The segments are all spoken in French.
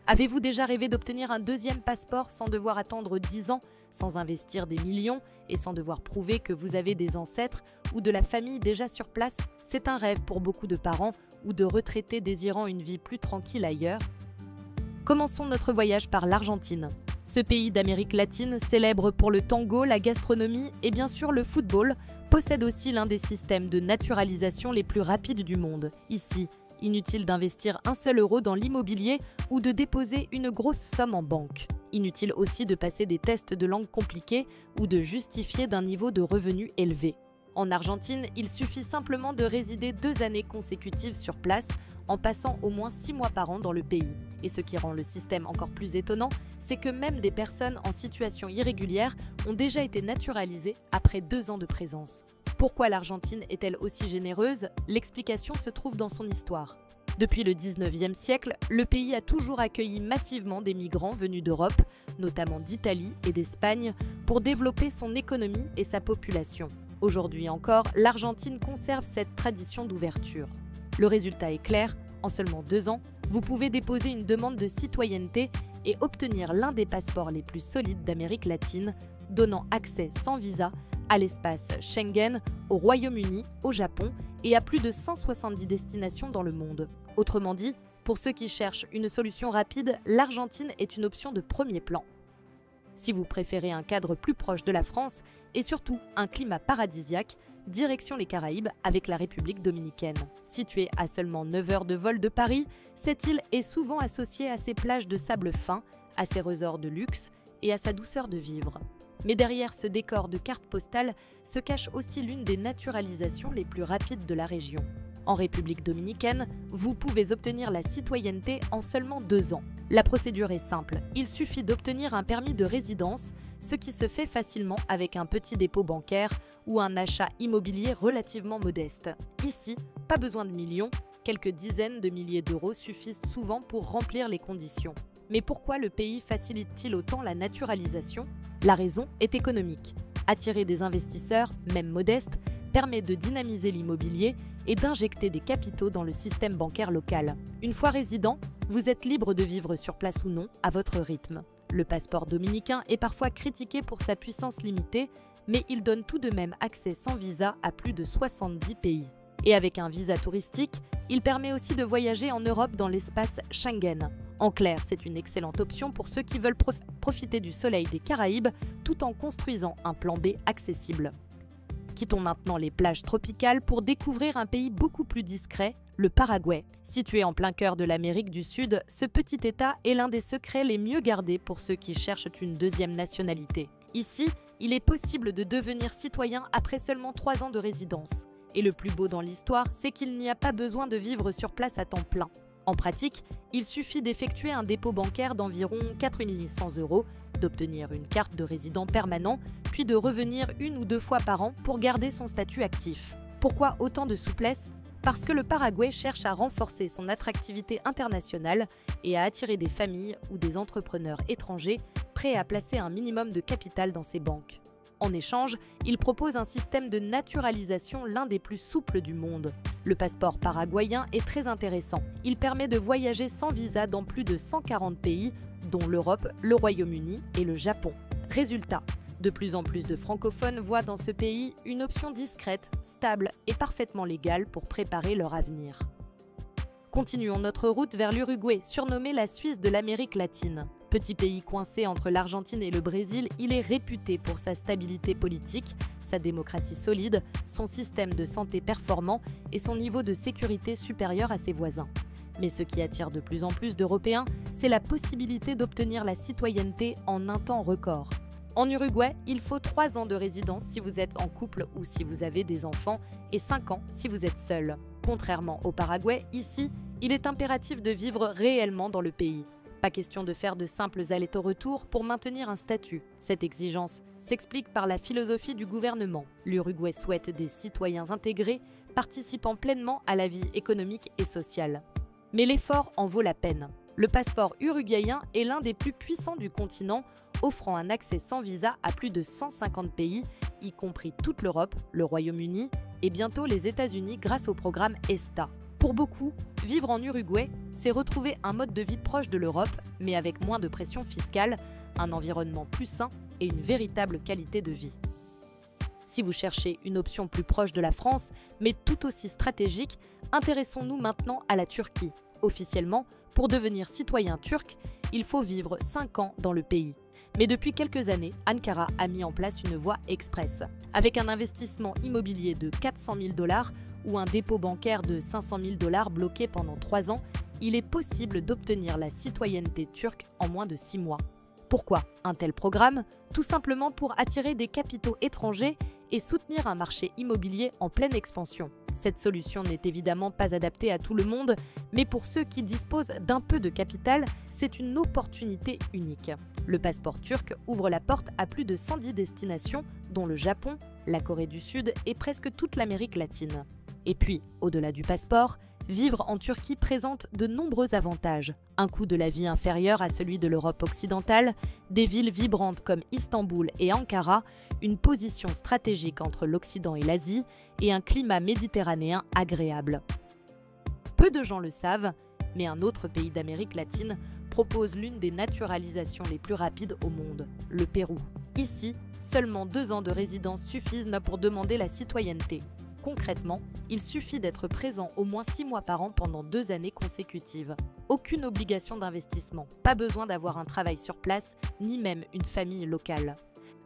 Avez-vous déjà rêvé d'obtenir un deuxième passeport sans devoir attendre 10 ans, sans investir des millions et sans devoir prouver que vous avez des ancêtres ou de la famille déjà sur place? C'est un rêve pour beaucoup de parents ou de retraités désirant une vie plus tranquille ailleurs. Commençons notre voyage par l'Argentine. Ce pays d'Amérique latine, célèbre pour le tango, la gastronomie et bien sûr le football, possède aussi l'un des systèmes de naturalisation les plus rapides du monde. Ici, inutile d'investir un seul euro dans l'immobilier ou de déposer une grosse somme en banque. Inutile aussi de passer des tests de langue compliqués ou de justifier d'un niveau de revenu élevé. En Argentine, il suffit simplement de résider 2 années consécutives sur place en passant au moins 6 mois par an dans le pays. Et ce qui rend le système encore plus étonnant, c'est que même des personnes en situation irrégulière ont déjà été naturalisées après 2 ans de présence. Pourquoi l'Argentine est-elle aussi généreuse? L'explication se trouve dans son histoire. Depuis le 19e siècle, le pays a toujours accueilli massivement des migrants venus d'Europe, notamment d'Italie et d'Espagne, pour développer son économie et sa population. Aujourd'hui encore, l'Argentine conserve cette tradition d'ouverture. Le résultat est clair, en seulement 2 ans, vous pouvez déposer une demande de citoyenneté et obtenir l'un des passeports les plus solides d'Amérique latine, donnant accès sans visa à l'espace Schengen, au Royaume-Uni, au Japon et à plus de 170 destinations dans le monde. Autrement dit, pour ceux qui cherchent une solution rapide, l'Argentine est une option de premier plan. Si vous préférez un cadre plus proche de la France et surtout un climat paradisiaque, direction les Caraïbes avec la République dominicaine. Située à seulement 9 heures de vol de Paris, cette île est souvent associée à ses plages de sable fin, à ses resorts de luxe et à sa douceur de vivre. Mais derrière ce décor de carte postale se cache aussi l'une des naturalisations les plus rapides de la région. En République dominicaine, vous pouvez obtenir la citoyenneté en seulement 2 ans. La procédure est simple, il suffit d'obtenir un permis de résidence, ce qui se fait facilement avec un petit dépôt bancaire ou un achat immobilier relativement modeste. Ici, pas besoin de millions, quelques dizaines de milliers d'euros suffisent souvent pour remplir les conditions. Mais pourquoi le pays facilite-t-il autant la naturalisation? La raison est économique. Attirer des investisseurs, même modestes, permet de dynamiser l'immobilier et d'injecter des capitaux dans le système bancaire local. Une fois résident, vous êtes libre de vivre sur place ou non, à votre rythme. Le passeport dominicain est parfois critiqué pour sa puissance limitée, mais il donne tout de même accès sans visa à plus de 70 pays. Et avec un visa touristique, il permet aussi de voyager en Europe dans l'espace Schengen. En clair, c'est une excellente option pour ceux qui veulent profiter du soleil des Caraïbes tout en construisant un plan B accessible. Quittons maintenant les plages tropicales pour découvrir un pays beaucoup plus discret, le Paraguay. Situé en plein cœur de l'Amérique du Sud, ce petit État est l'un des secrets les mieux gardés pour ceux qui cherchent une deuxième nationalité. Ici, il est possible de devenir citoyen après seulement 3 ans de résidence. Et le plus beau dans l'histoire, c'est qu'il n'y a pas besoin de vivre sur place à temps plein. En pratique, il suffit d'effectuer un dépôt bancaire d'environ 4 100 €, d'obtenir une carte de résident permanent, puis de revenir 1 ou 2 fois par an pour garder son statut actif. Pourquoi autant de souplesse? Parce que le Paraguay cherche à renforcer son attractivité internationale et à attirer des familles ou des entrepreneurs étrangers prêts à placer un minimum de capital dans ses banques. En échange, il propose un système de naturalisation l'un des plus souples du monde. Le passeport paraguayen est très intéressant. Il permet de voyager sans visa dans plus de 140 pays, dont l'Europe, le Royaume-Uni et le Japon. Résultat, de plus en plus de francophones voient dans ce pays une option discrète, stable et parfaitement légale pour préparer leur avenir. Continuons notre route vers l'Uruguay, surnommé la Suisse de l'Amérique latine. Petit pays coincé entre l'Argentine et le Brésil, il est réputé pour sa stabilité politique, sa démocratie solide, son système de santé performant et son niveau de sécurité supérieur à ses voisins. Mais ce qui attire de plus en plus d'Européens, c'est la possibilité d'obtenir la citoyenneté en un temps record. En Uruguay, il faut 3 ans de résidence si vous êtes en couple ou si vous avez des enfants et 5 ans si vous êtes seul. Contrairement au Paraguay, ici, il est impératif de vivre réellement dans le pays. Pas question de faire de simples allers-retours pour maintenir un statut. Cette exigence s'explique par la philosophie du gouvernement. L'Uruguay souhaite des citoyens intégrés, participant pleinement à la vie économique et sociale. Mais l'effort en vaut la peine. Le passeport uruguayen est l'un des plus puissants du continent, offrant un accès sans visa à plus de 150 pays, y compris toute l'Europe, le Royaume-Uni et bientôt les États-Unis grâce au programme ESTA. Pour beaucoup, vivre en Uruguay, c'est retrouver un mode de vie proche de l'Europe, mais avec moins de pression fiscale, un environnement plus sain et une véritable qualité de vie. Si vous cherchez une option plus proche de la France, mais tout aussi stratégique, intéressons-nous maintenant à la Turquie. Officiellement, pour devenir citoyen turc, il faut vivre 5 ans dans le pays. Mais depuis quelques années, Ankara a mis en place une voie express. Avec un investissement immobilier de 400 000 $ ou un dépôt bancaire de 500 000 $ bloqué pendant 3 ans, il est possible d'obtenir la citoyenneté turque en moins de 6 mois. Pourquoi un tel programme? Tout simplement pour attirer des capitaux étrangers et soutenir un marché immobilier en pleine expansion. Cette solution n'est évidemment pas adaptée à tout le monde, mais pour ceux qui disposent d'un peu de capital, c'est une opportunité unique. Le passeport turc ouvre la porte à plus de 110 destinations, dont le Japon, la Corée du Sud et presque toute l'Amérique latine. Et puis, au-delà du passeport, vivre en Turquie présente de nombreux avantages. Un coût de la vie inférieur à celui de l'Europe occidentale, des villes vibrantes comme Istanbul et Ankara, une position stratégique entre l'Occident et l'Asie et un climat méditerranéen agréable. Peu de gens le savent, mais un autre pays d'Amérique latine propose l'une des naturalisations les plus rapides au monde, le Pérou. Ici, seulement 2 ans de résidence suffisent pour demander la citoyenneté. Concrètement, il suffit d'être présent au moins 6 mois par an pendant 2 années consécutives. Aucune obligation d'investissement, pas besoin d'avoir un travail sur place, ni même une famille locale.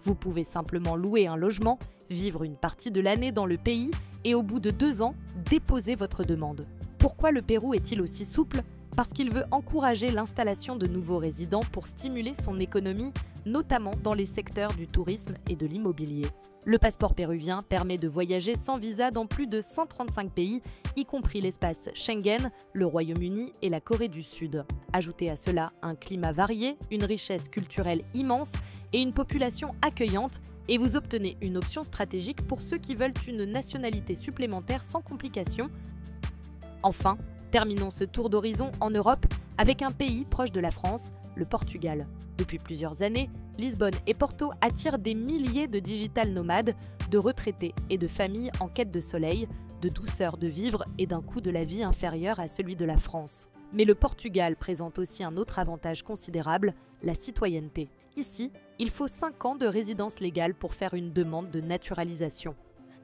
Vous pouvez simplement louer un logement, vivre une partie de l'année dans le pays et au bout de 2 ans, déposer votre demande. Pourquoi le Pérou est-il aussi souple? Parce qu'il veut encourager l'installation de nouveaux résidents pour stimuler son économie, notamment dans les secteurs du tourisme et de l'immobilier. Le passeport péruvien permet de voyager sans visa dans plus de 135 pays, y compris l'espace Schengen, le Royaume-Uni et la Corée du Sud. Ajoutez à cela un climat varié, une richesse culturelle immense et une population accueillante, et vous obtenez une option stratégique pour ceux qui veulent une nationalité supplémentaire sans complications. Enfin, terminons ce tour d'horizon en Europe avec un pays proche de la France, le Portugal. Depuis plusieurs années, Lisbonne et Porto attirent des milliers de digital nomades, de retraités et de familles en quête de soleil, de douceur de vivre et d'un coût de la vie inférieur à celui de la France. Mais le Portugal présente aussi un autre avantage considérable, la citoyenneté. Ici, il faut 5 ans de résidence légale pour faire une demande de naturalisation.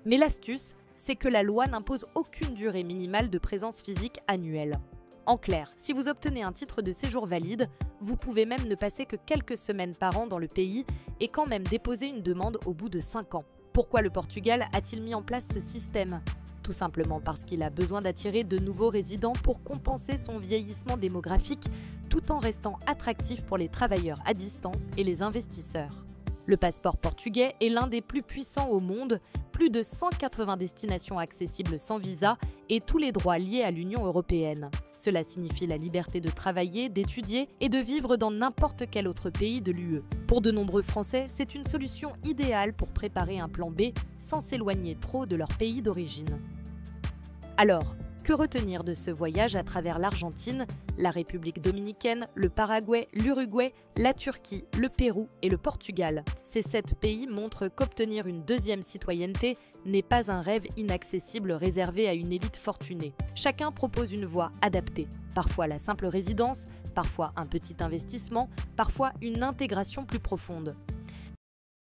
Mais l'astuce, c'est que la loi n'impose aucune durée minimale de présence physique annuelle. En clair, si vous obtenez un titre de séjour valide, vous pouvez même ne passer que quelques semaines par an dans le pays et quand même déposer une demande au bout de 5 ans. Pourquoi le Portugal a-t-il mis en place ce système? Tout simplement parce qu'il a besoin d'attirer de nouveaux résidents pour compenser son vieillissement démographique, tout en restant attractif pour les travailleurs à distance et les investisseurs. Le passeport portugais est l'un des plus puissants au monde, plus de 180 destinations accessibles sans visa et tous les droits liés à l'Union européenne. Cela signifie la liberté de travailler, d'étudier et de vivre dans n'importe quel autre pays de l'UE. Pour de nombreux Français, c'est une solution idéale pour préparer un plan B sans s'éloigner trop de leur pays d'origine. Alors, que retenir de ce voyage à travers l'Argentine, la République dominicaine, le Paraguay, l'Uruguay, la Turquie, le Pérou et le Portugal? Ces 7 pays montrent qu'obtenir une deuxième citoyenneté n'est pas un rêve inaccessible réservé à une élite fortunée. Chacun propose une voie adaptée. Parfois la simple résidence, parfois un petit investissement, parfois une intégration plus profonde.